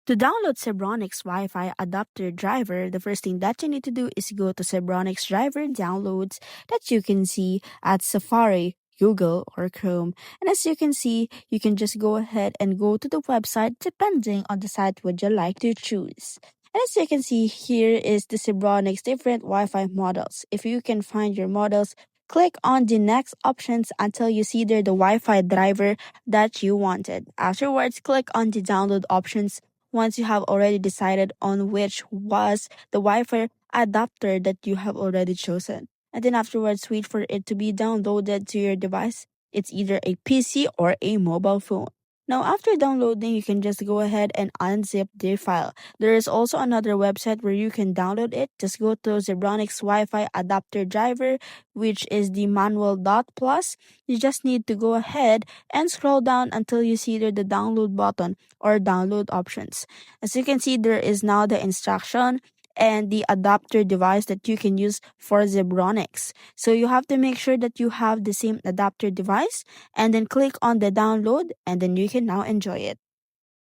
To download Zebronics Wi-Fi adapter driver, the first thing that you need to do is go to Zebronics driver downloads that you can see at Safari, Google, or Chrome. And as you can see, you can just go ahead and go to the website depending on the site would you like to choose. And as you can see, here is the Zebronics different Wi-Fi models. If you can find your models, click on the next options until you see there the Wi-Fi driver that you wanted. Afterwards, click on the download options once you have already decided on which was the Wi-Fi adapter that you have already chosen. And then afterwards, wait for it to be downloaded to your device. It's either a PC or a mobile phone. Now, after downloading, you can just go ahead and unzip the file. There is also another website where you can download it. Just go to Zebronics Wi-Fi adapter driver, which is the manual.plus. You just need to go ahead and scroll down until you see there the download button or download options. As you can see, there is now the instruction and the adapter device that you can use for Zebronics. So you have to make sure that you have the same adapter device and then click on the download and then you can now enjoy it.